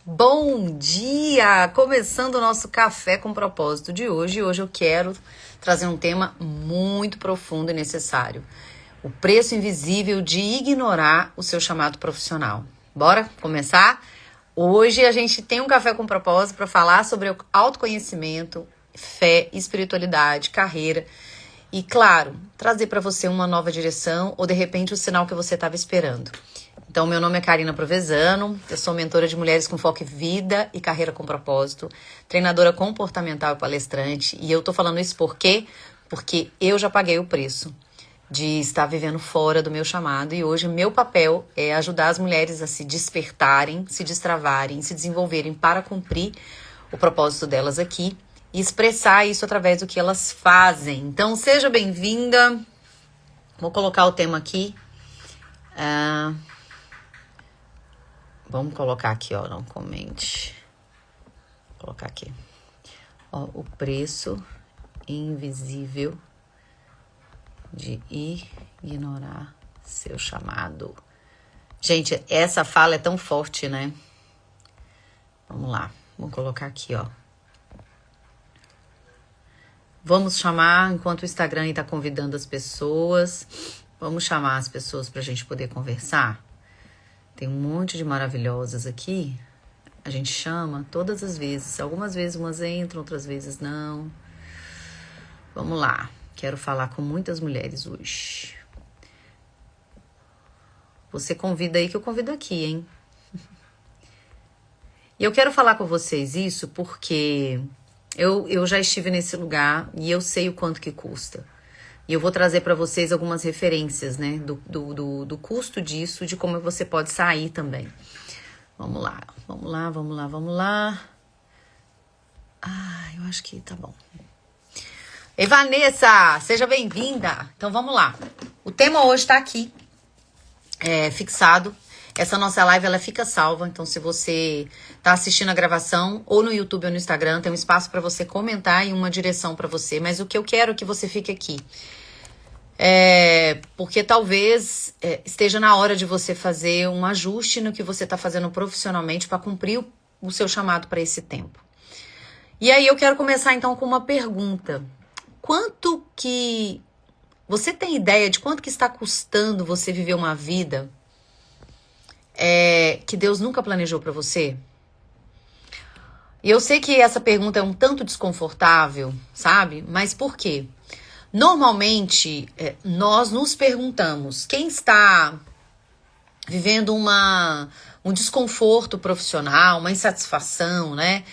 Bom dia! Começando o nosso Café com Propósito de hoje. E hoje eu quero trazer um tema muito profundo e necessário. O preço invisível de ignorar o seu chamado profissional. Bora começar? Hoje a gente tem um Café com Propósito para falar sobre autoconhecimento, fé, espiritualidade, carreira e, claro, trazer para você uma nova direção ou, de repente, o sinal que você estava esperando. Então, meu nome é Karina Provenzano, eu sou mentora de mulheres com foco em vida e carreira com propósito, treinadora comportamental e palestrante. E eu tô falando isso por quê? Porque eu já paguei o preço de estar vivendo fora do meu chamado. E hoje meu papel é ajudar as mulheres a se despertarem, se destravarem, se desenvolverem para cumprir o propósito delas aqui e expressar isso através do que elas fazem. Então, seja bem-vinda. Vou colocar o tema aqui. Vamos colocar aqui, ó, não comente. Vou colocar aqui. Ó, o preço invisível de ignorar seu chamado. Gente, essa fala é tão forte, né? Vamos lá. Vou colocar aqui, ó. Vamos chamar, enquanto o Instagram está convidando as pessoas, vamos chamar as pessoas pra gente poder conversar. Tem um monte de maravilhosas aqui. A gente chama todas as vezes. Algumas vezes umas entram, outras vezes não. Vamos lá. Quero falar com muitas mulheres hoje. Você convida aí que eu convido aqui, hein? E eu quero falar com vocês isso porque eu já estive nesse lugar e eu sei o quanto que custa. E eu vou trazer para vocês algumas referências, né, do custo disso, de como você pode sair também. Vamos lá, vamos lá, vamos lá, vamos lá. Eu acho que tá bom. Ei, Vanessa, seja bem-vinda. Então, vamos lá. O tema hoje tá aqui, fixado. Essa nossa live, ela fica salva. Então, se você tá assistindo a gravação, ou no YouTube ou no Instagram, tem um espaço para você comentar e uma direção para você. Mas o que eu quero é que você fique aqui. Porque talvez esteja na hora de você fazer um ajuste no que você está fazendo profissionalmente para cumprir o seu chamado para esse tempo. E aí eu quero começar então com uma pergunta. Quanto que... Você tem ideia de quanto que está custando você viver uma vida que Deus nunca planejou para você? E eu sei que essa pergunta é um tanto desconfortável, sabe? Mas por quê? Normalmente, nós nos perguntamos, quem está vivendo um desconforto profissional, uma insatisfação, né?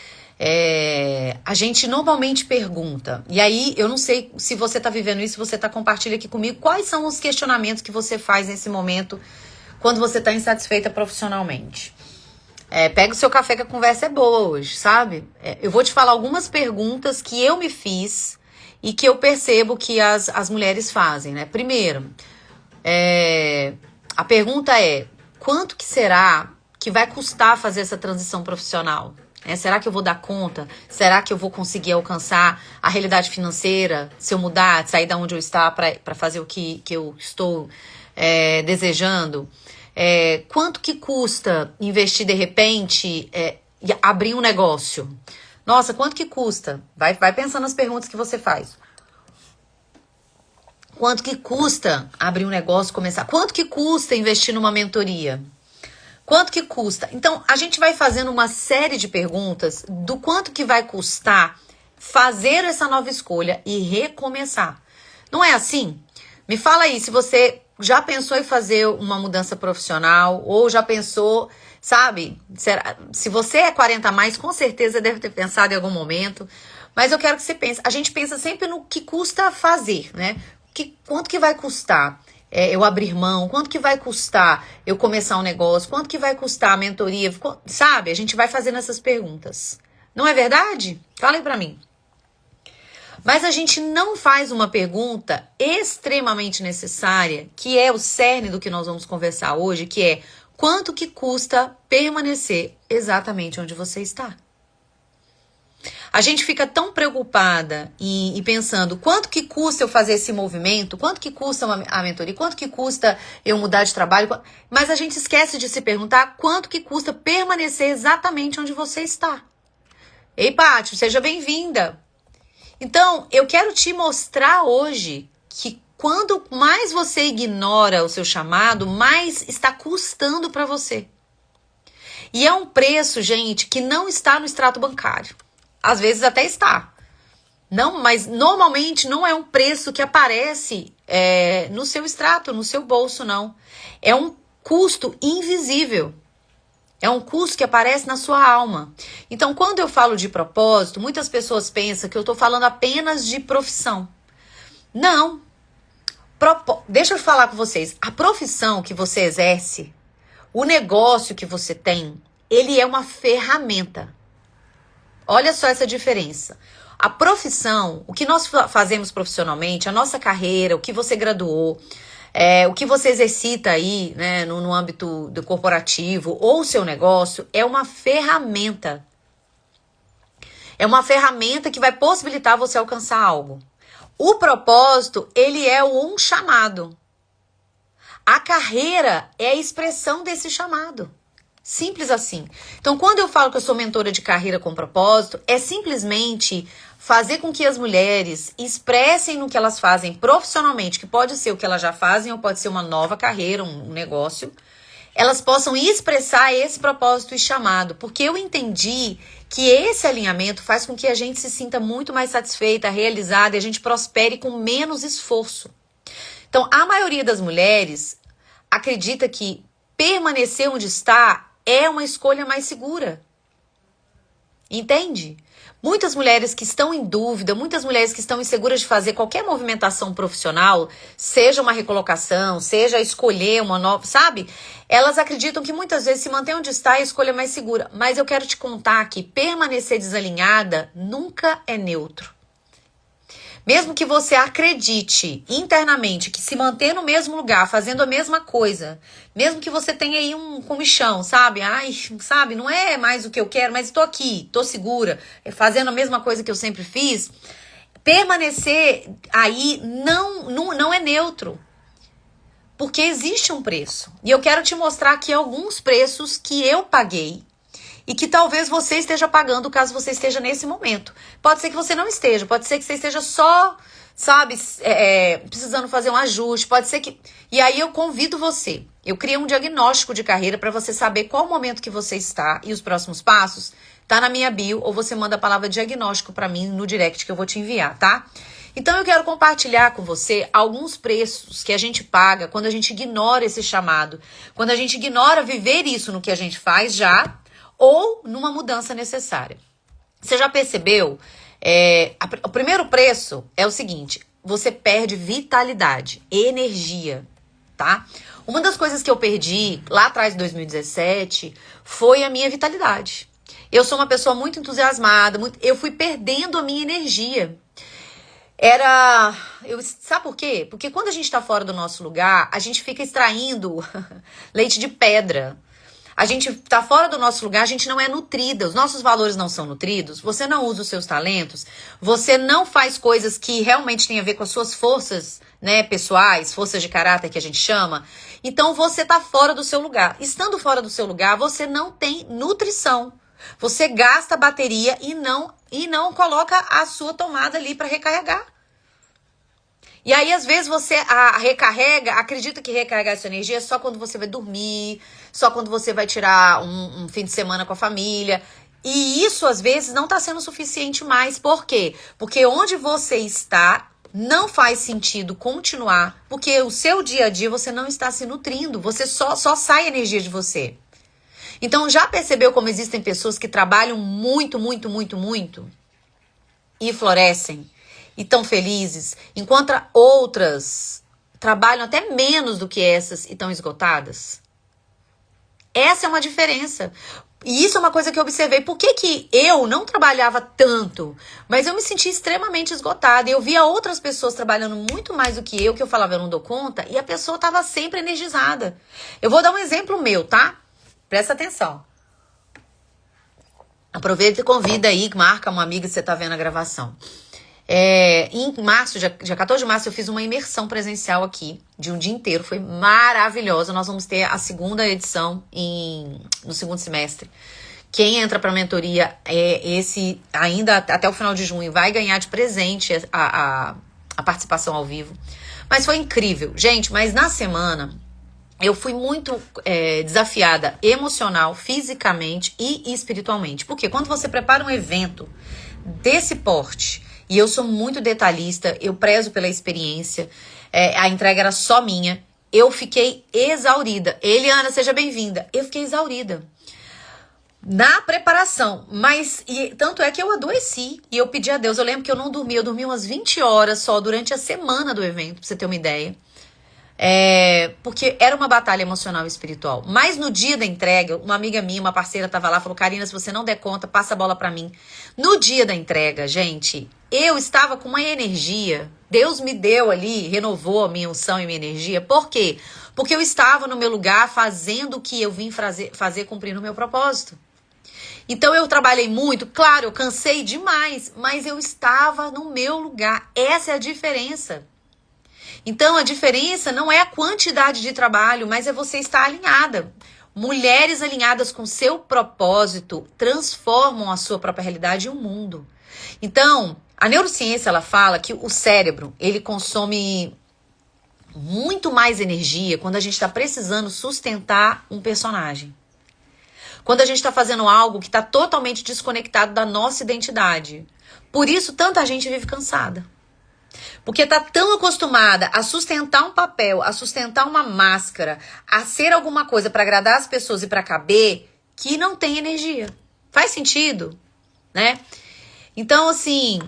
A gente normalmente pergunta, e aí eu não sei se você está vivendo isso, se você compartilha aqui comigo, quais são os questionamentos que você faz nesse momento quando você está insatisfeita profissionalmente. Pega o seu café que a conversa é boa hoje, sabe? Eu vou te falar algumas perguntas que eu me fiz e que eu percebo que as mulheres fazem, né? Primeiro, a pergunta é, quanto que será que vai custar fazer essa transição profissional? Será que eu vou dar conta? Será que eu vou conseguir alcançar a realidade financeira se eu mudar, sair da onde eu estou para fazer o que eu estou desejando? Quanto que custa investir de repente e abrir um negócio? Nossa, quanto que custa? Vai pensando nas perguntas que você faz. Quanto que custa abrir um negócio, começar? Quanto que custa investir numa mentoria? Quanto que custa? Então, a gente vai fazendo uma série de perguntas do quanto que vai custar fazer essa nova escolha e recomeçar. Não é assim? Me fala aí, se você já pensou em fazer uma mudança profissional ou já pensou, sabe? Se você é 40 a mais, com certeza deve ter pensado em algum momento. Mas eu quero que você pense. A gente pensa sempre no que custa fazer, né? Quanto que vai custar eu abrir mão? Quanto que vai custar eu começar um negócio? Quanto que vai custar a mentoria? Sabe? A gente vai fazendo essas perguntas. Não é verdade? Falem pra mim. Mas a gente não faz uma pergunta extremamente necessária, que é o cerne do que nós vamos conversar hoje, que é quanto que custa permanecer exatamente onde você está? A gente fica tão preocupada e pensando quanto que custa eu fazer esse movimento, quanto que custa a mentoria, quanto que custa eu mudar de trabalho, mas a gente esquece de se perguntar quanto que custa permanecer exatamente onde você está. Ei, Pátio, seja bem-vinda. Então, eu quero te mostrar hoje que quando mais você ignora o seu chamado, mais está custando para você. E é um preço, gente, que não está no extrato bancário. Às vezes até está. Não, mas normalmente não é um preço que aparece no seu extrato, no seu bolso, não. É um custo invisível. É um custo que aparece na sua alma. Então, quando eu falo de propósito, muitas pessoas pensam que eu estou falando apenas de profissão. Não. Deixa eu falar com vocês. A profissão que você exerce, o negócio que você tem, ele é uma ferramenta. Olha só essa diferença. A profissão, o que nós fazemos profissionalmente, a nossa carreira, o que você graduou, o que você exercita aí, né, no âmbito do corporativo ou o seu negócio, é uma ferramenta. É uma ferramenta que vai possibilitar você alcançar algo. O propósito, ele é um chamado. A carreira é a expressão desse chamado. Simples assim. Então, quando eu falo que eu sou mentora de carreira com propósito, é simplesmente fazer com que as mulheres expressem no que elas fazem profissionalmente, que pode ser o que elas já fazem ou pode ser uma nova carreira, um negócio, elas possam expressar esse propósito e chamado, porque eu entendi que esse alinhamento faz com que a gente se sinta muito mais satisfeita, realizada e a gente prospere com menos esforço. Então, a maioria das mulheres acredita que permanecer onde está é uma escolha mais segura. Entende? Muitas mulheres que estão em dúvida, muitas mulheres que estão inseguras de fazer qualquer movimentação profissional, seja uma recolocação, seja escolher uma nova, sabe? Elas acreditam que muitas vezes se manter onde está é a escolha mais segura. Mas eu quero te contar que permanecer desalinhada nunca é neutro. Mesmo que você acredite internamente que se manter no mesmo lugar, fazendo a mesma coisa, mesmo que você tenha aí um comichão, sabe? Ai, sabe, não é mais o que eu quero, mas estou aqui, estou segura, fazendo a mesma coisa que eu sempre fiz, permanecer aí não é neutro. Porque existe um preço. E eu quero te mostrar aqui alguns preços que eu paguei e que talvez você esteja pagando caso você esteja nesse momento. Pode ser que você não esteja, pode ser que você esteja só, sabe, precisando fazer um ajuste, pode ser que... E aí eu convido você, eu criei um diagnóstico de carreira para você saber qual o momento que você está e os próximos passos, tá na minha bio, ou você manda a palavra diagnóstico para mim no direct que eu vou te enviar, tá? Então eu quero compartilhar com você alguns preços que a gente paga quando a gente ignora esse chamado, quando a gente ignora viver isso no que a gente faz já, ou numa mudança necessária. Você já percebeu? O primeiro preço é o seguinte, você perde vitalidade, energia, tá? Uma das coisas que eu perdi lá atrás de 2017 foi a minha vitalidade. Eu sou uma pessoa muito entusiasmada, eu fui perdendo a minha energia. Sabe por quê? Porque quando a gente tá fora do nosso lugar, a gente fica extraindo leite de pedra. A gente tá fora do nosso lugar, a gente não é nutrida, os nossos valores não são nutridos, você não usa os seus talentos, você não faz coisas que realmente têm a ver com as suas forças, né, pessoais, forças de caráter que a gente chama. Então você tá fora do seu lugar. Estando fora do seu lugar, você não tem nutrição. Você gasta bateria e não coloca a sua tomada ali para recarregar. E aí, às vezes, você recarrega, acredita que recarregar essa energia é só quando você vai dormir, só quando você vai tirar um fim de semana com a família. E isso, às vezes, não está sendo suficiente mais. Por quê? Porque onde você está não faz sentido continuar, porque o seu dia a dia você não está se nutrindo, você só sai energia de você. Então, já percebeu como existem pessoas que trabalham muito, muito, muito, muito e florescem? E tão felizes, enquanto outras trabalham até menos do que essas e estão esgotadas? Essa é uma diferença. E isso é uma coisa que eu observei. Por que eu não trabalhava tanto, mas eu me sentia extremamente esgotada? Eu via outras pessoas trabalhando muito mais do que eu falava, eu não dou conta, e a pessoa estava sempre energizada. Eu vou dar um exemplo meu, tá? Presta atenção. Aproveita e convida aí, marca uma amiga que você tá vendo a gravação. Em março, dia 14 de março, eu fiz uma imersão presencial aqui, de um dia inteiro, foi maravilhosa. Nós vamos ter a segunda edição no segundo semestre. Quem entra para a mentoria, esse ainda até o final de junho, vai ganhar de presente a participação ao vivo. Mas foi incrível. Gente, mas na semana eu fui muito desafiada emocional, fisicamente e espiritualmente. Porque quando você prepara um evento desse porte, e eu sou muito detalhista, eu prezo pela experiência, a entrega era só minha, eu fiquei exaurida. Eliana, seja bem-vinda. Eu fiquei exaurida na preparação, mas tanto é que eu adoeci e eu pedi a Deus. Eu lembro que eu não dormi, eu dormi umas 20 horas só durante a semana do evento, pra você ter uma ideia. Porque era uma batalha emocional e espiritual. Mas no dia da entrega, uma amiga minha, uma parceira, tava lá, falou: Karina, se você não der conta, passa a bola pra mim. No dia da entrega, gente, eu estava com uma energia. Deus me deu ali, renovou a minha unção e minha energia. Por quê? Porque eu estava no meu lugar fazendo o que eu vim fazer cumprindo o meu propósito. Então eu trabalhei muito, claro, eu cansei demais, mas eu estava no meu lugar. Essa é a diferença. Então a diferença não é a quantidade de trabalho, mas é você estar alinhada. Mulheres alinhadas com seu propósito transformam a sua própria realidade e o mundo. Então, a neurociência, ela fala que o cérebro, ele consome muito mais energia quando a gente está precisando sustentar um personagem. Quando a gente está fazendo algo que está totalmente desconectado da nossa identidade. Por isso, tanta gente vive cansada. Porque está tão acostumada a sustentar um papel, a sustentar uma máscara, a ser alguma coisa para agradar as pessoas e para caber, que não tem energia. Faz sentido, né? Então, assim,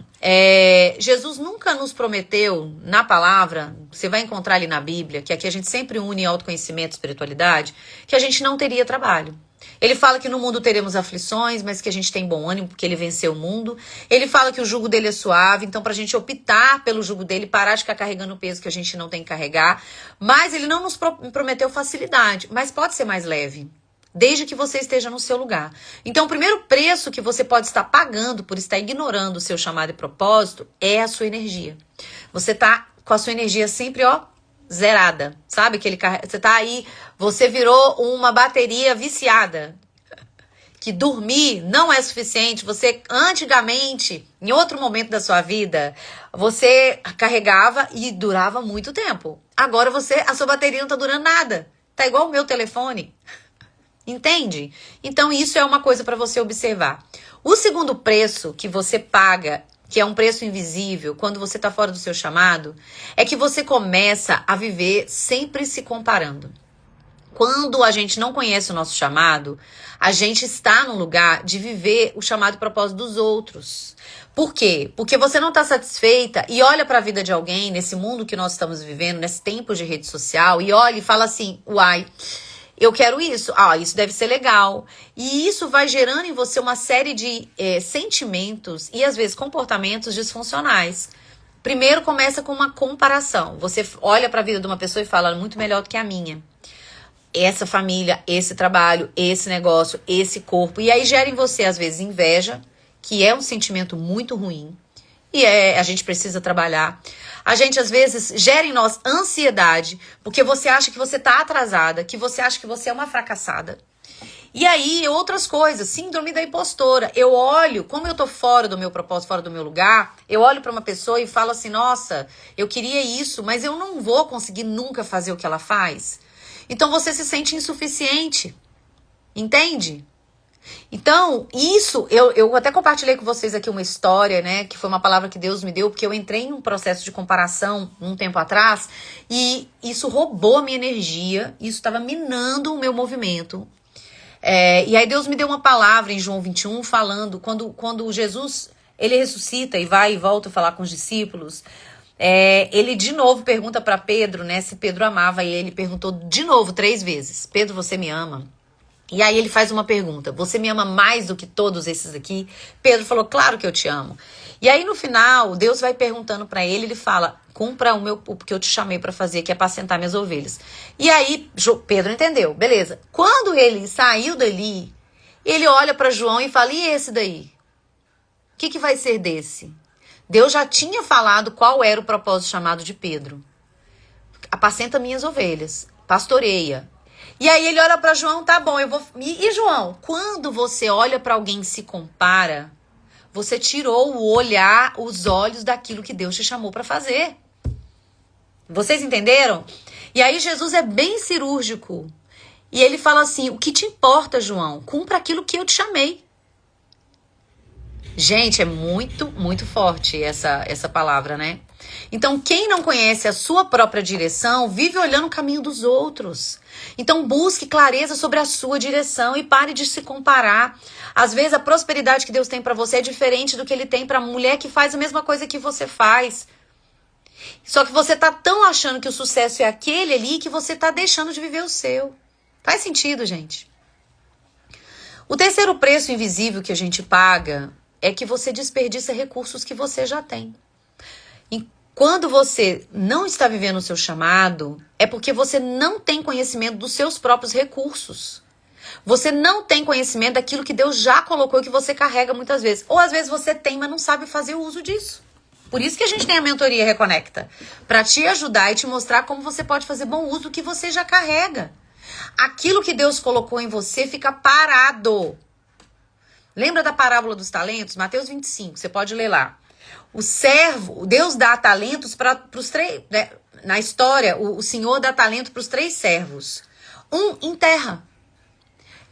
Jesus nunca nos prometeu na palavra, você vai encontrar ali na Bíblia, que aqui a gente sempre une autoconhecimento e espiritualidade, que a gente não teria trabalho. Ele fala que no mundo teremos aflições, mas que a gente tem bom ânimo porque ele venceu o mundo. Ele fala que o jugo dele é suave, então pra gente optar pelo jugo dele, parar de ficar carregando o peso que a gente não tem que carregar. Mas ele não nos prometeu facilidade, mas pode ser mais leve, desde que você esteja no seu lugar. Então o primeiro preço que você pode estar pagando por estar ignorando o seu chamado e propósito é a sua energia. Você tá com a sua energia sempre, zerada, sabe? Você tá aí, você virou uma bateria viciada, que dormir não é suficiente. Você, antigamente, em outro momento da sua vida, você carregava e durava muito tempo. Agora a sua bateria não tá durando nada. Tá igual o meu telefone. Entende? Então isso é uma coisa para você observar. O segundo preço que você paga, que é um preço invisível, quando você está fora do seu chamado, é que você começa a viver sempre se comparando. Quando a gente não conhece o nosso chamado, a gente está num lugar de viver o chamado e propósito dos outros. Por quê? Porque você não está satisfeita e olha para a vida de alguém, nesse mundo que nós estamos vivendo, nesse tempo de rede social, e olha e fala assim: uai, eu quero isso, isso deve ser legal. E isso vai gerando em você uma série de sentimentos e às vezes comportamentos disfuncionais. Primeiro começa com uma comparação. Você olha para a vida de uma pessoa e fala: muito melhor do que a minha. Essa família, esse trabalho, esse negócio, esse corpo. E aí gera em você às vezes inveja, que é um sentimento muito ruim. E a gente precisa trabalhar. A gente, às vezes, gera em nós ansiedade, porque você acha que você tá atrasada, que você acha que você é uma fracassada. E aí, outras coisas, síndrome da impostora. Eu olho, como eu tô fora do meu propósito, fora do meu lugar, eu olho pra uma pessoa e falo assim: nossa, eu queria isso, mas eu não vou conseguir nunca fazer o que ela faz. Então, você se sente insuficiente. Entende? Então, isso, eu até compartilhei com vocês aqui uma história, né, que foi uma palavra que Deus me deu, porque eu entrei em um processo de comparação um tempo atrás, e isso roubou a minha energia, isso estava minando o meu movimento. E aí Deus me deu uma palavra em João 21, falando, quando Jesus, ele ressuscita e vai e volta a falar com os discípulos, ele de novo pergunta para Pedro, né, se Pedro amava, e ele perguntou de novo 3 vezes: Pedro, você me ama? E aí ele faz uma pergunta: você me ama mais do que todos esses aqui? Pedro falou: claro que eu te amo. E aí no final, Deus vai perguntando pra ele, ele fala: cumpra o que eu te chamei pra fazer, que é apacentar minhas ovelhas. E aí Pedro entendeu, beleza. Quando ele saiu dali, Ele olha para João e fala, e esse daí? O que vai ser desse? Deus já tinha falado qual era o propósito chamado de Pedro. Apacenta minhas ovelhas, pastoreia. E aí ele olha para João, tá bom, eu vou... E João, quando você olha para alguém e se compara, você tirou o olhar, os olhos daquilo que Deus te chamou para fazer. Vocês entenderam? E aí Jesus é bem cirúrgico. E ele fala assim, o que te importa, João? Cumpra aquilo que eu te chamei. Gente, é muito, muito forte essa palavra, né? Então, quem não conhece a sua própria direção, vive olhando o caminho dos outros. Então, busque clareza sobre a sua direção e pare de se comparar. Às vezes, a prosperidade que Deus tem para você é diferente do que Ele tem para a mulher que faz a mesma coisa que você faz. Só que você tá tão achando que o sucesso é aquele ali que você tá deixando de viver o seu. Faz sentido, gente? O terceiro preço invisível que a gente paga é que você desperdiça recursos que você já tem. E quando você não está vivendo o seu chamado, é porque você não tem conhecimento dos seus próprios recursos. Você não tem conhecimento daquilo que Deus já colocou e que você carrega muitas vezes. Ou às vezes você tem, mas não sabe fazer o uso disso. Por isso que a gente tem a mentoria Reconecta. Para te ajudar e te mostrar como você pode fazer bom uso do que você já carrega. Aquilo que Deus colocou em você fica parado. Lembra da parábola dos talentos? Mateus 25, você pode ler lá. O servo, Deus dá talentos para os três, né? Na história, o Senhor dá talento para os 3 servos. Um enterra.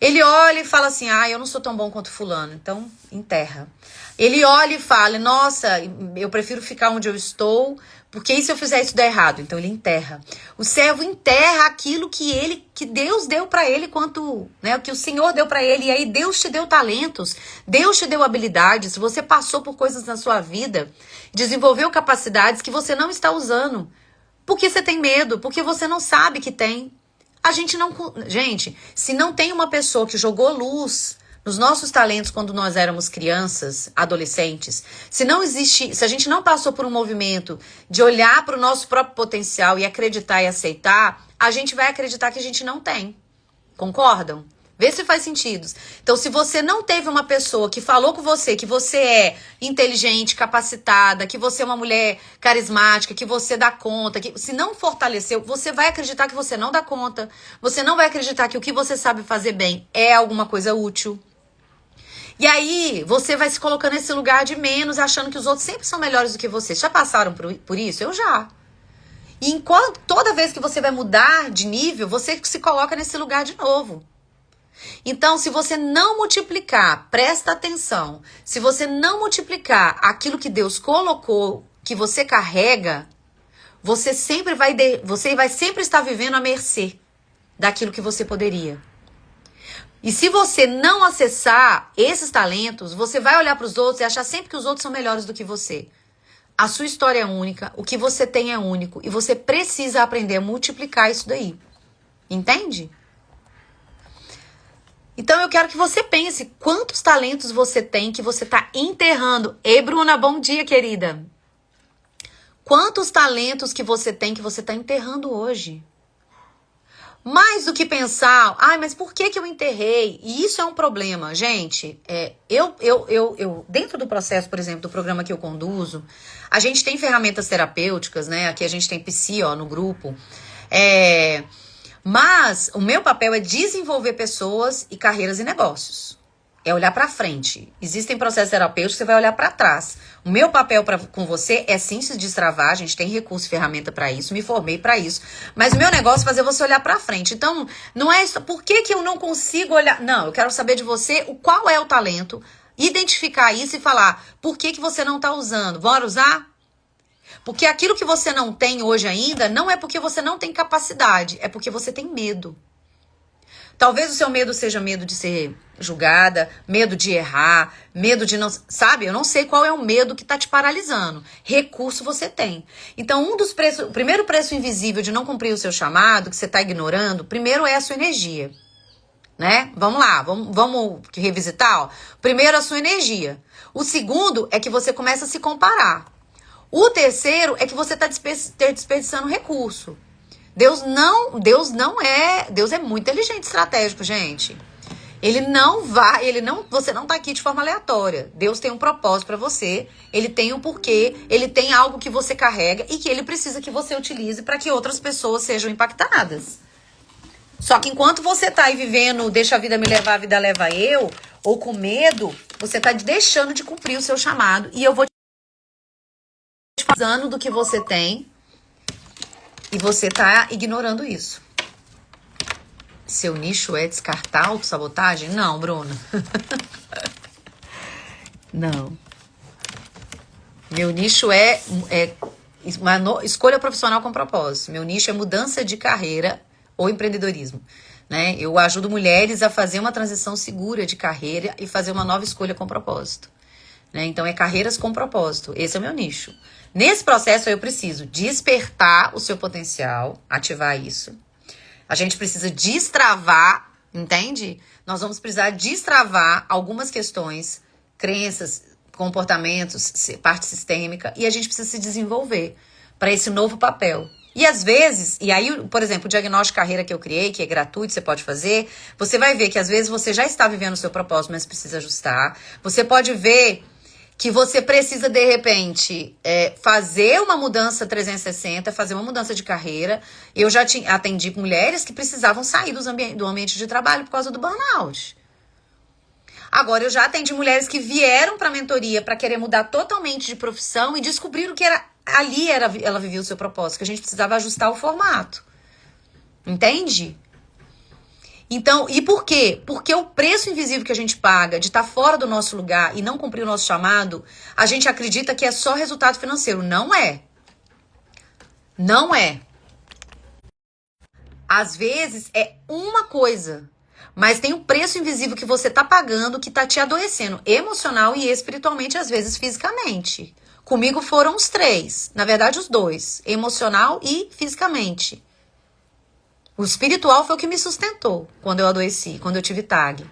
Ele olha e fala assim, eu não sou tão bom quanto fulano, então enterra. Ele olha e fala, nossa, eu prefiro ficar onde eu estou, porque e se eu fizer isso der errado? Então ele enterra. O servo enterra aquilo que Deus deu para ele, o que o Senhor deu para ele. E aí Deus te deu talentos, Deus te deu habilidades. Você passou por coisas na sua vida, desenvolveu capacidades que você não está usando. Porque você tem medo, porque você não sabe que tem. Gente, se não tem uma pessoa que jogou luz nos nossos talentos quando nós éramos crianças, adolescentes, se a gente não passou por um movimento de olhar para o nosso próprio potencial e acreditar e aceitar, a gente vai acreditar que a gente não tem. Concordam? Vê se faz sentido. Então, se você não teve uma pessoa que falou com você que você é inteligente, capacitada, que você é uma mulher carismática, que você dá conta, que se não fortaleceu, você vai acreditar que você não dá conta. Você não vai acreditar que o que você sabe fazer bem é alguma coisa útil. E aí, você vai se colocando nesse lugar de menos, achando que os outros sempre são melhores do que você. Já passaram por isso? Eu já. E enquanto toda vez que você vai mudar de nível, você se coloca nesse lugar de novo. Então, se você não multiplicar, presta atenção, se você não multiplicar aquilo que Deus colocou, que você carrega, você vai sempre estar vivendo à mercê daquilo que você poderia. E se você não acessar esses talentos, você vai olhar para os outros e achar sempre que os outros são melhores do que você. A sua história é única, o que você tem é único e você precisa aprender a multiplicar isso daí. Entende? Então eu quero que você pense quantos talentos você tem que você está enterrando. Ei, Bruna, bom dia, querida. Quantos talentos que você tem que você está enterrando hoje? Mais do que pensar, mas por que eu enterrei? E isso é um problema, gente. Eu dentro do processo, por exemplo, do programa que eu conduzo, a gente tem ferramentas terapêuticas, né? Aqui a gente tem psi, no grupo. Mas o meu papel é desenvolver pessoas e carreiras e negócios. É olhar para frente. Existem processos terapêuticos que você vai olhar para trás. O meu papel com você é sim se destravar. A gente tem recurso e ferramenta para isso. Me formei para isso. Mas o meu negócio é fazer você olhar para frente. Então, não é isso. Por que eu não consigo olhar? Não, eu quero saber de você qual é o talento. Identificar isso e falar por que você não está usando. Bora usar? Porque aquilo que você não tem hoje ainda não é porque você não tem capacidade. É porque você tem medo. Talvez o seu medo seja medo de ser julgada, medo de errar, medo de não... Sabe? Eu não sei qual é o medo que tá te paralisando. Recurso você tem. Então, o primeiro preço invisível de não cumprir o seu chamado, que você tá ignorando, primeiro é a sua energia. Né? Vamos lá, vamos revisitar. Ó. Primeiro, a sua energia. O segundo é que você começa a se comparar. O terceiro é que você tá desperdiçando recurso. Deus é muito inteligente, estratégico, gente. Você não tá aqui de forma aleatória. Deus tem um propósito para você, ele tem um porquê, ele tem algo que você carrega e que ele precisa que você utilize para que outras pessoas sejam impactadas. Só que enquanto você tá aí vivendo, deixa a vida me levar, a vida leva eu, ou com medo, você tá deixando de cumprir o seu chamado. E eu vou te falando do que você tem e você tá ignorando isso. Seu nicho é descartar autossabotagem? Não, Bruna. Não. Meu nicho é uma escolha profissional com propósito. Meu nicho é mudança de carreira ou empreendedorismo. Né? Eu ajudo mulheres a fazer uma transição segura de carreira e fazer uma nova escolha com propósito. Né? Então, é carreiras com propósito. Esse é o meu nicho. Nesse processo, eu preciso despertar o seu potencial, ativar isso. A gente precisa destravar, entende? Nós vamos precisar destravar algumas questões, crenças, comportamentos, parte sistêmica, e a gente precisa se desenvolver para esse novo papel. E às vezes, e aí, por exemplo, o diagnóstico de carreira que eu criei, que é gratuito, você pode fazer, você vai ver que às vezes você já está vivendo o seu propósito, mas precisa ajustar. Você pode ver que você precisa, de repente, fazer uma mudança 360, fazer uma mudança de carreira. Eu já atendi mulheres que precisavam sair do ambiente de trabalho por causa do burnout. Agora, eu já atendi mulheres que vieram para a mentoria para querer mudar totalmente de profissão e descobriram que ela vivia o seu propósito, que a gente precisava ajustar o formato. Entende? Então, e por quê? Porque o preço invisível que a gente paga de estar fora do nosso lugar e não cumprir o nosso chamado, a gente acredita que é só resultado financeiro. Não é. Não é. Às vezes é uma coisa, mas tem um preço invisível que você tá pagando que tá te adoecendo emocional e espiritualmente, às vezes fisicamente. Comigo foram os 3, na verdade os 2, emocional e fisicamente. O espiritual foi o que me sustentou quando eu adoeci, quando eu tive TAG.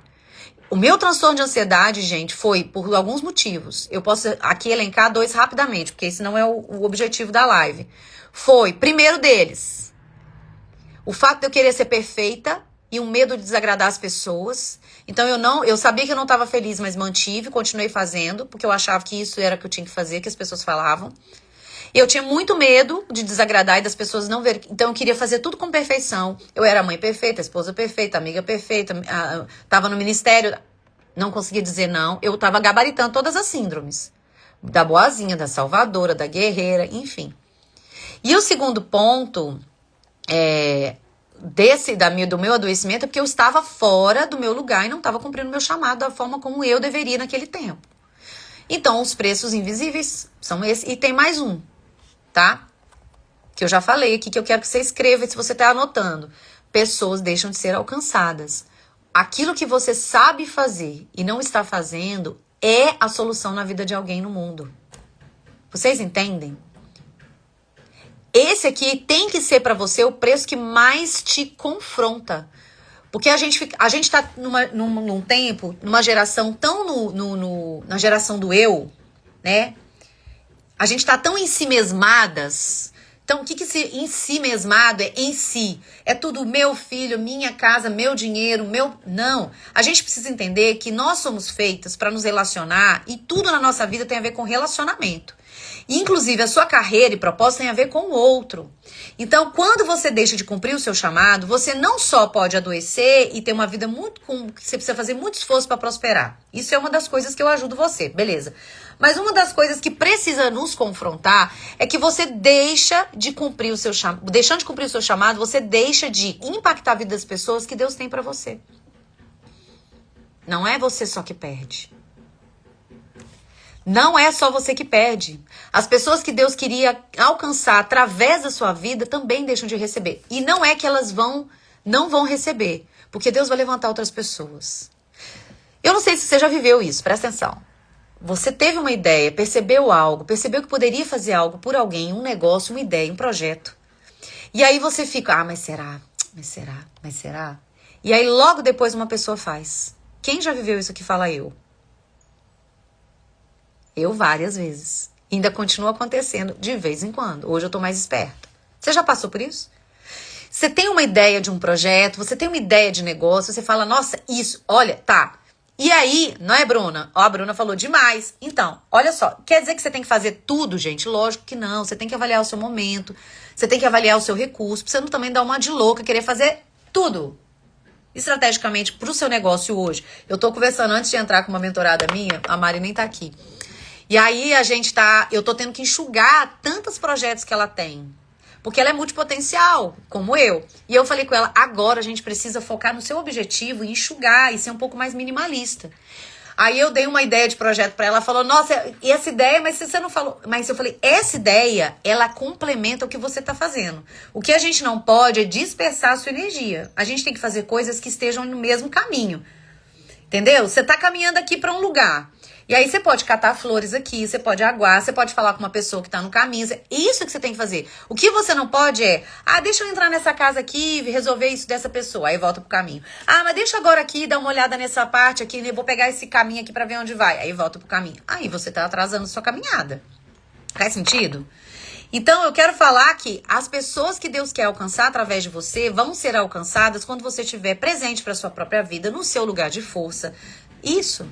O meu transtorno de ansiedade, gente, foi por alguns motivos. Eu posso aqui elencar 2 rapidamente, porque esse não é o objetivo da live. Foi, primeiro deles, o fato de eu querer ser perfeita e um medo de desagradar as pessoas. Então eu sabia que eu não estava feliz, mas mantive, continuei fazendo, porque eu achava que isso era o que eu tinha que fazer, que as pessoas falavam. Eu tinha muito medo de desagradar e das pessoas não verem. Então eu queria fazer tudo com perfeição. Eu era a mãe perfeita, a esposa perfeita, a amiga perfeita, tava no ministério, não conseguia dizer não. Eu tava gabaritando todas as síndromes. Da boazinha, da salvadora, da guerreira, enfim. E o segundo ponto do meu adoecimento é porque eu estava fora do meu lugar e não estava cumprindo o meu chamado da forma como eu deveria naquele tempo. Então, os preços invisíveis são esses. E tem mais um, tá? Que eu já falei aqui, que eu quero que você escreva, se você tá anotando. Pessoas deixam de ser alcançadas. Aquilo que você sabe fazer e não está fazendo é a solução na vida de alguém no mundo. Vocês entendem? Esse aqui tem que ser para você o preço que mais te confronta. Porque a gente tá num tempo, numa geração tão na geração do eu, né? A gente tá tão em si mesmadas. Então, o que esse em si mesmado é em si? É tudo meu filho, minha casa, meu dinheiro, meu... Não. A gente precisa entender que nós somos feitas para nos relacionar e tudo na nossa vida tem a ver com relacionamento. Inclusive, a sua carreira e propósito tem a ver com o outro. Então, quando você deixa de cumprir o seu chamado, você não só pode adoecer e ter uma vida que você precisa fazer muito esforço para prosperar. Isso é uma das coisas que eu ajudo você, beleza. Mas uma das coisas que precisa nos confrontar é que você deixa de cumprir o seu chamado. Deixando de cumprir o seu chamado, você deixa de impactar a vida das pessoas que Deus tem para você. Não é você só que perde. Não é só você que perde. As pessoas que Deus queria alcançar através da sua vida também deixam de receber. E não é que elas não vão receber, porque Deus vai levantar outras pessoas. Eu não sei se você já viveu isso, presta atenção. Você teve uma ideia, percebeu algo, percebeu que poderia fazer algo por alguém, um negócio, uma ideia, um projeto. E aí você fica, mas será? Mas será? Mas será? E aí logo depois uma pessoa faz. Quem já viveu isso que fala eu? Eu várias vezes. Ainda continua acontecendo de vez em quando. Hoje eu tô mais esperta. Você já passou por isso? Você tem uma ideia de um projeto, você tem uma ideia de negócio, você fala, nossa, isso, olha, tá. E aí, não é, Bruna? Ó, a Bruna falou demais. Então, olha só, quer dizer que você tem que fazer tudo, gente? Lógico que não. Você tem que avaliar o seu momento, você tem que avaliar o seu recurso, pra você não também dar uma de louca, querer fazer tudo. Estrategicamente pro seu negócio hoje. Eu tô conversando antes de entrar com uma mentorada minha, a Mari nem tá aqui. E aí eu tô tendo que enxugar tantos projetos que ela tem. Porque ela é multipotencial, como eu. E eu falei com ela, agora a gente precisa focar no seu objetivo e enxugar e ser um pouco mais minimalista. Aí eu dei uma ideia de projeto pra ela, ela falou, nossa, e essa ideia, mas você não falou. Mas eu falei, essa ideia, ela complementa o que você tá fazendo. O que a gente não pode é dispersar a sua energia. A gente tem que fazer coisas que estejam no mesmo caminho. Entendeu? Você tá caminhando aqui pra um lugar. E aí você pode catar flores aqui, você pode aguar, você pode falar com uma pessoa que tá no caminho. Isso que você tem que fazer. O que você não pode é, deixa eu entrar nessa casa aqui e resolver isso dessa pessoa. Aí volta pro caminho. Mas deixa agora aqui dar uma olhada nessa parte aqui, né? Vou pegar esse caminho aqui pra ver onde vai. Aí volta pro caminho. Aí você tá atrasando sua caminhada. Faz sentido? Então eu quero falar que as pessoas que Deus quer alcançar através de você vão ser alcançadas quando você estiver presente pra sua própria vida, no seu lugar de força. Isso.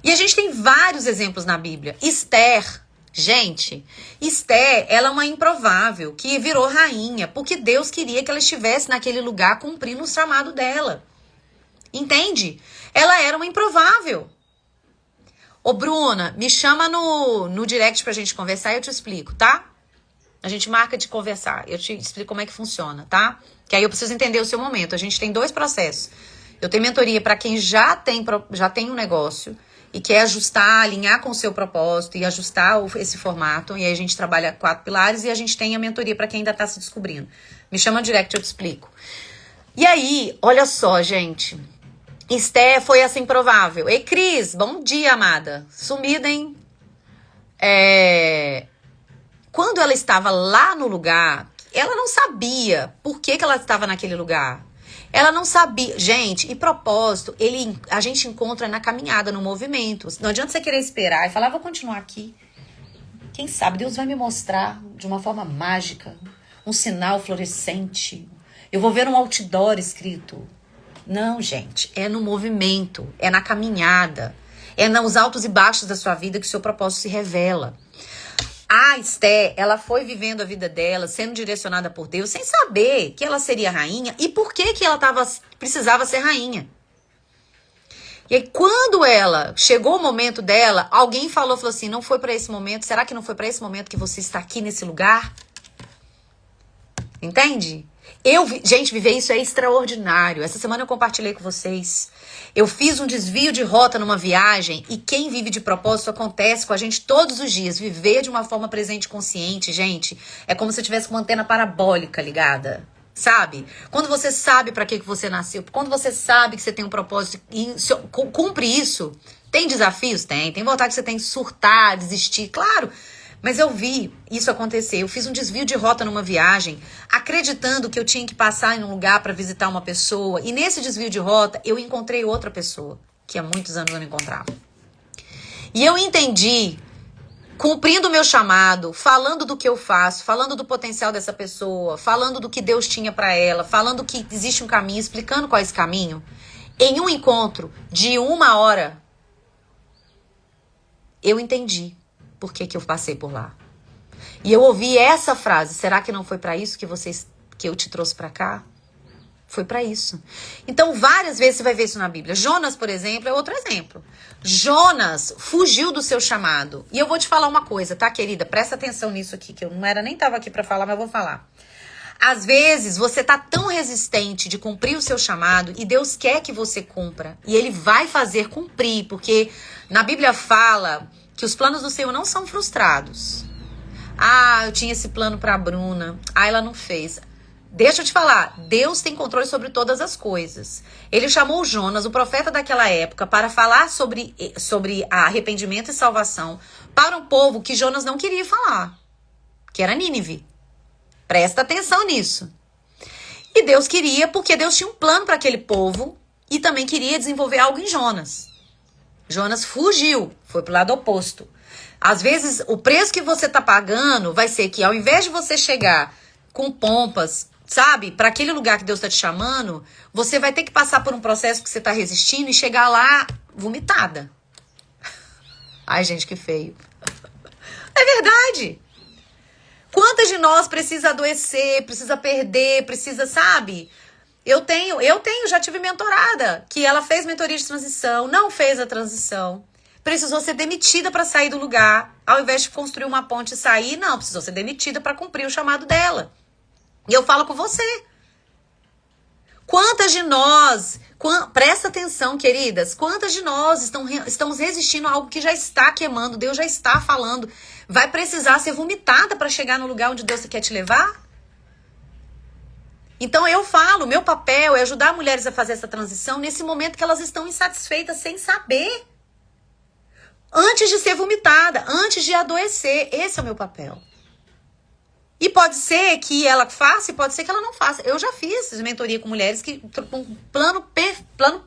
E a gente tem vários exemplos na Bíblia. Esther, gente, Esther, ela é uma improvável que virou rainha, porque Deus queria que ela estivesse naquele lugar cumprindo o chamado dela. Entende? Ela era uma improvável. Ô, Bruna, me chama no direct pra gente conversar e eu te explico, tá? A gente marca de conversar, eu te explico como é que funciona, tá? Que aí eu preciso entender o seu momento. A gente tem 2 processos. Eu tenho mentoria para quem já tem um negócio e quer ajustar, alinhar com o seu propósito e ajustar esse formato. E aí a gente trabalha 4 pilares e a gente tem a mentoria para quem ainda tá se descobrindo. Me chama no direct, eu te explico. E aí, olha só, gente. Esther foi essa improvável. Ei, Cris, bom dia, amada. Sumida, hein? Quando ela estava lá no lugar, ela não sabia por que ela estava naquele lugar. Ela não sabia. Gente, e propósito, a gente encontra na caminhada, no movimento. Não adianta você querer esperar e falar, vou continuar aqui. Quem sabe Deus vai me mostrar de uma forma mágica, um sinal fluorescente. Eu vou ver um outdoor escrito. Não, gente, é no movimento, é na caminhada. É nos altos e baixos da sua vida que o seu propósito se revela. A Esther, ela foi vivendo a vida dela, sendo direcionada por Deus, sem saber que ela seria rainha e por que ela precisava ser rainha. E aí, quando ela chegou o momento dela, alguém falou assim, não foi para esse momento, será que não foi para esse momento que você está aqui nesse lugar? Entende? Gente, viver isso é extraordinário. Essa semana eu compartilhei com vocês. Eu fiz um desvio de rota numa viagem e quem vive de propósito acontece com a gente todos os dias. Viver de uma forma presente e consciente, gente, é como se eu tivesse com uma antena parabólica ligada. Sabe? Quando você sabe pra que você nasceu, quando você sabe que você tem um propósito e cumpre isso, tem desafios? Tem vontade que você tem que surtar, desistir, claro. Mas eu vi isso acontecer. Eu fiz um desvio de rota numa viagem, acreditando que eu tinha que passar em um lugar para visitar uma pessoa. E nesse desvio de rota, eu encontrei outra pessoa, que há muitos anos eu não encontrava. E eu entendi, cumprindo o meu chamado, falando do que eu faço, falando do potencial dessa pessoa, falando do que Deus tinha para ela, falando que existe um caminho, explicando qual é esse caminho. Em um encontro de 1 hora, eu entendi por que eu passei por lá. E eu ouvi essa frase, será que não foi para isso que eu te trouxe para cá? Foi para isso. Então, várias vezes você vai ver isso na Bíblia. Jonas, por exemplo, é outro exemplo. Jonas fugiu do seu chamado. E eu vou te falar uma coisa, tá, querida? Presta atenção nisso aqui, que eu nem tava aqui para falar, mas eu vou falar. Às vezes, você tá tão resistente de cumprir o seu chamado e Deus quer que você cumpra. E Ele vai fazer cumprir, porque na Bíblia fala que os planos do Senhor não são frustrados. Eu tinha esse plano pra Bruna. Ela não fez. Deixa eu te falar, Deus tem controle sobre todas as coisas. Ele chamou Jonas, o profeta daquela época, para falar sobre arrependimento e salvação para um povo que Jonas não queria falar, que era Nínive. Presta atenção nisso. E Deus queria, porque Deus tinha um plano para aquele povo e também queria desenvolver algo em Jonas. Jonas fugiu, foi pro lado oposto. Às vezes, o preço que você tá pagando vai ser que ao invés de você chegar com pompas, sabe, para aquele lugar que Deus está te chamando, você vai ter que passar por um processo que você está resistindo e chegar lá vomitada. Ai, gente, que feio. É verdade. Quantas de nós precisa adoecer, precisa perder, precisa, sabe? Já tive mentorada, que ela fez mentoria de transição, não fez a transição. Precisou ser demitida para sair do lugar. Ao invés de construir uma ponte e sair, não, precisou ser demitida para cumprir o chamado dela. E eu falo com você. Quantas de nós, presta atenção, queridas, quantas de nós estamos resistindo a algo que já está queimando, Deus já está falando, vai precisar ser vomitada para chegar no lugar onde Deus quer te levar? Então eu falo, meu papel é ajudar mulheres a fazer essa transição nesse momento que elas estão insatisfeitas sem saber. Antes de ser vomitada, antes de adoecer, esse é o meu papel. E pode ser que ela faça e pode ser que ela não faça. Eu já fiz mentoria com mulheres que com plano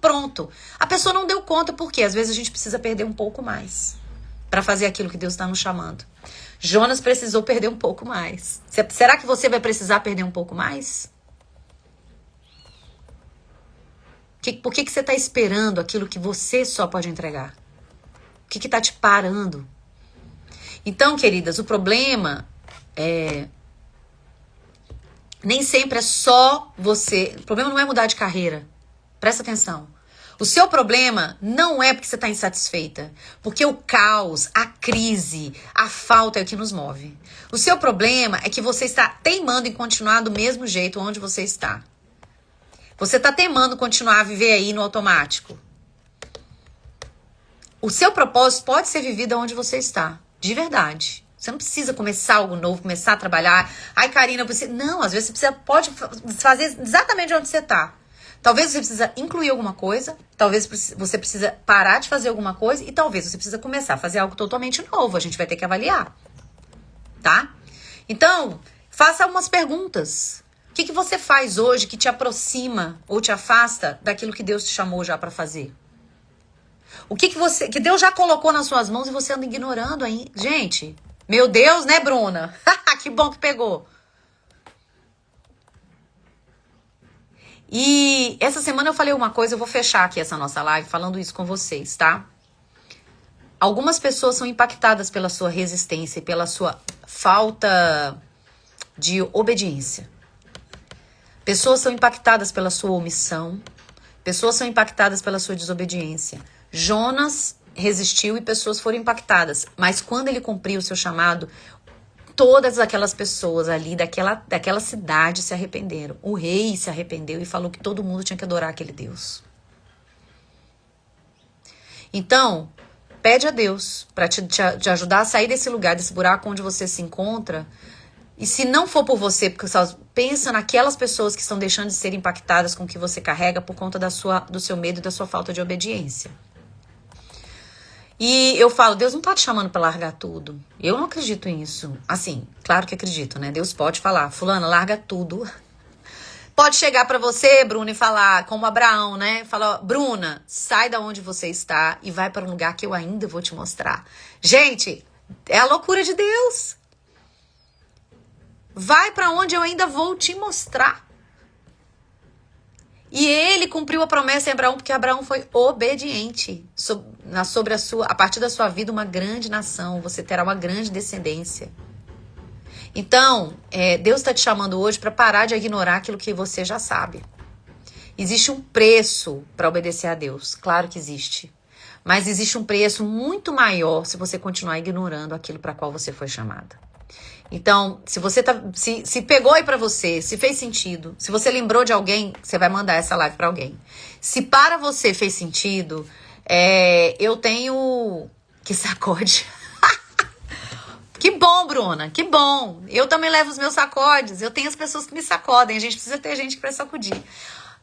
pronto. A pessoa não deu conta, porque às vezes a gente precisa perder um pouco mais para fazer aquilo que Deus está nos chamando. Jonas precisou perder um pouco mais. Será que você vai precisar perder um pouco mais? Por que você está esperando aquilo que você só pode entregar? O que está te parando? Então, queridas, o problema nem sempre é só você. O problema não é mudar de carreira. Presta atenção. O seu problema não é porque você está insatisfeita. Porque o caos, a crise, a falta é o que nos move. O seu problema é que você está teimando em continuar do mesmo jeito onde você está. Você está teimando continuar a viver aí no automático. O seu propósito pode ser vivido onde você está. De verdade. Você não precisa começar algo novo, começar a trabalhar. Ai, Karina, eu preciso... Não, às vezes você pode fazer exatamente onde você está. Talvez você precisa incluir alguma coisa. Talvez você precisa parar de fazer alguma coisa. E talvez você precisa começar a fazer algo totalmente novo. A gente vai ter que avaliar. Tá? Então, faça algumas perguntas. O que você faz hoje que te aproxima ou te afasta daquilo que Deus te chamou já para fazer? O que Deus já colocou nas suas mãos e você anda ignorando aí? Gente... Meu Deus, né, Bruna? Que bom que pegou. E essa semana eu falei uma coisa, eu vou fechar aqui essa nossa live falando isso com vocês, tá? Algumas pessoas são impactadas pela sua resistência e pela sua falta de obediência. Pessoas são impactadas pela sua omissão. Pessoas são impactadas pela sua desobediência. Jonas resistiu e pessoas foram impactadas. Mas quando ele cumpriu o seu chamado, todas aquelas pessoas ali daquela cidade se arrependeram. O rei se arrependeu e falou que todo mundo tinha que adorar aquele Deus. Então, pede a Deus para te ajudar a sair desse lugar, desse buraco onde você se encontra. E se não for por você, porque pensa naquelas pessoas que estão deixando de ser impactadas com o que você carrega por conta do seu medo e da sua falta de obediência. E eu falo, Deus não tá te chamando pra largar tudo. Eu não acredito nisso. Assim, claro que acredito, né? Deus pode falar, fulana, larga tudo. Pode chegar pra você, Bruna, e falar, como Abraão, né? Fala, Bruna, sai da onde você está e vai para um lugar que eu ainda vou te mostrar. Gente, é a loucura de Deus. Vai pra onde eu ainda vou te mostrar. E ele cumpriu a promessa em Abraão, porque Abraão foi obediente. A partir da sua vida, uma grande nação. Você terá uma grande descendência. Então, Deus está te chamando hoje para parar de ignorar aquilo que você já sabe. Existe um preço para obedecer a Deus. Claro que existe. Mas existe um preço muito maior se você continuar ignorando aquilo para qual você foi chamada. Então, se você se pegou aí pra você, se fez sentido, se você lembrou de alguém, você vai mandar essa live pra alguém. Se para você fez sentido, eu tenho... Que sacode. Que bom, Bruna, que bom. Eu também levo os meus sacodes, eu tenho as pessoas que me sacodem, a gente precisa ter gente pra sacudir.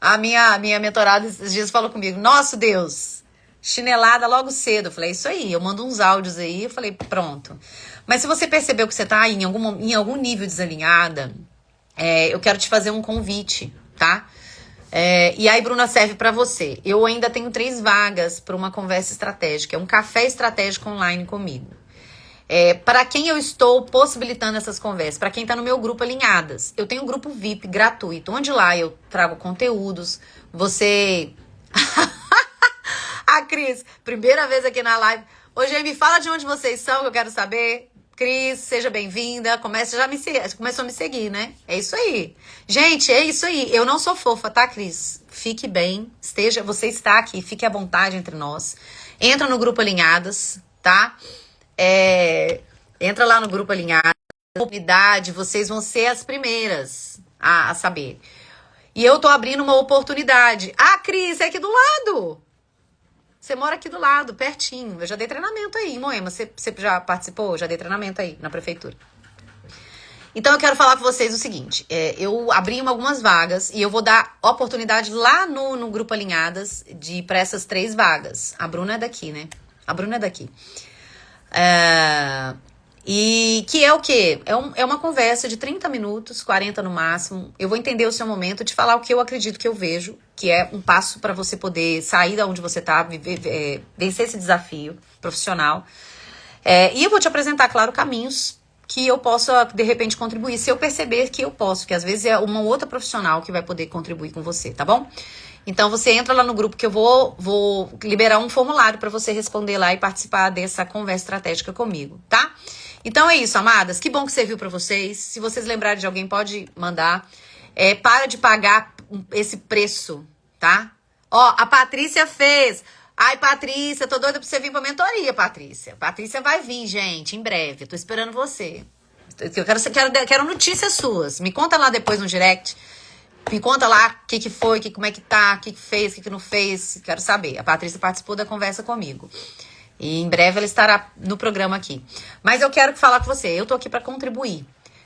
A minha mentorada esses dias falou comigo, nosso Deus, chinelada logo cedo. Eu falei, isso aí, eu mando uns áudios aí, eu falei, pronto. Mas se você percebeu que você tá em algum nível desalinhada, eu quero te fazer um convite, tá? E aí, Bruna, serve pra você. Eu ainda tenho 3 vagas para uma conversa estratégica, um café estratégico online comigo. Para quem eu estou possibilitando essas conversas? Para quem está no meu grupo Alinhadas. Eu tenho um grupo VIP gratuito, onde lá eu trago conteúdos. Você... A Cris, primeira vez aqui na live. Ô, gente, me fala de onde vocês são, que eu quero saber. Cris, seja bem-vinda. Começou a me seguir, né? É isso aí. Gente, é isso aí. Eu não sou fofa, tá, Cris? Fique bem. Você está aqui. Fique à vontade entre nós. Entra no grupo Alinhadas, tá? Entra lá no grupo Alinhadas. Comunidade, vocês vão ser as primeiras a saber. E eu tô abrindo uma oportunidade. Ah, Cris, é aqui do lado. Você mora aqui do lado, pertinho. Eu já dei treinamento aí em Moema. Você já participou? Eu já dei treinamento aí na prefeitura. Então eu quero falar com vocês o seguinte. Eu abri algumas vagas e eu vou dar oportunidade lá no grupo Alinhadas para essas 3 vagas. A Bruna é daqui, né? A Bruna é daqui. E que é o quê? É uma conversa de 30 minutos, 40 no máximo. Eu vou entender o seu momento de falar o que eu acredito que eu vejo, que é um passo para você poder sair da onde você está, vencer esse desafio profissional. E eu vou te apresentar, claro, caminhos que eu possa, de repente, contribuir, se eu perceber que eu posso, que às vezes é uma outra profissional que vai poder contribuir com você, tá bom? Então você entra lá no grupo que eu vou liberar um formulário para você responder lá e participar dessa conversa estratégica comigo, tá? Então é isso, amadas. Que bom que serviu para vocês. Se vocês lembrarem de alguém, pode mandar. Para de pagar esse preço, tá? Ó, a Patrícia fez. Ai, Patrícia, tô doida pra você vir pra mentoria, Patrícia. Patrícia vai vir, gente, em breve. Tô esperando você. Eu quero notícias suas. Me conta lá depois no direct. Me conta lá o que foi, como é que tá, o que fez, o que não fez. Quero saber. A Patrícia participou da conversa comigo. E em breve ela estará no programa aqui. Mas eu quero falar com você. Eu tô aqui para contribuir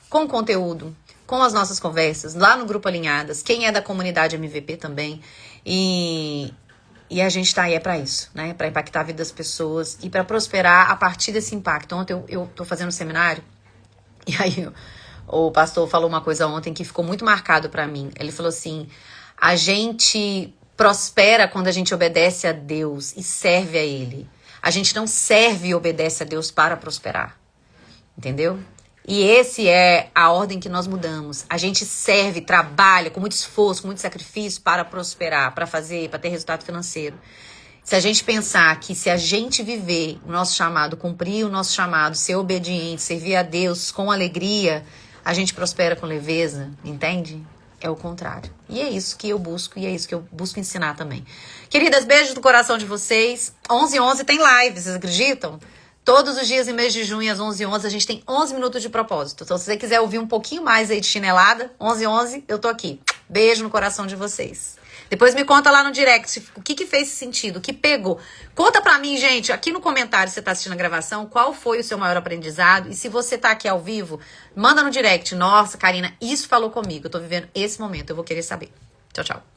com conteúdo, com as nossas conversas, lá no Grupo Alinhadas. Quem é da comunidade MVP também. E a gente tá aí para isso, né? Para impactar a vida das pessoas e para prosperar a partir desse impacto. Ontem eu tô fazendo um seminário e aí o pastor falou uma coisa ontem que ficou muito marcado para mim. Ele falou assim: a gente prospera quando a gente obedece a Deus e serve a Ele. A gente não serve e obedece a Deus para prosperar. Entendeu? E esse é a ordem que nós mudamos. A gente serve, trabalha com muito esforço, com muito sacrifício para prosperar, para ter resultado financeiro. Se a gente pensar que se a gente viver o nosso chamado, cumprir o nosso chamado, ser obediente, servir a Deus com alegria, a gente prospera com leveza, entende? É o contrário. E é isso que eu busco e é isso que eu busco ensinar também. Queridas, beijos do coração de vocês. 11h11 tem live, vocês acreditam? Todos os dias em mês de junho, às 11h11, a gente tem 11 minutos de propósito. Então, se você quiser ouvir um pouquinho mais aí de chinelada, 11h11, eu tô aqui. Beijo no coração de vocês. Depois me conta lá no direct o que fez sentido, o que pegou. Conta pra mim, gente, aqui no comentário, se você tá assistindo a gravação, qual foi o seu maior aprendizado. E se você tá aqui ao vivo, manda no direct. Nossa, Karina, isso falou comigo. Eu tô vivendo esse momento, eu vou querer saber. Tchau, tchau.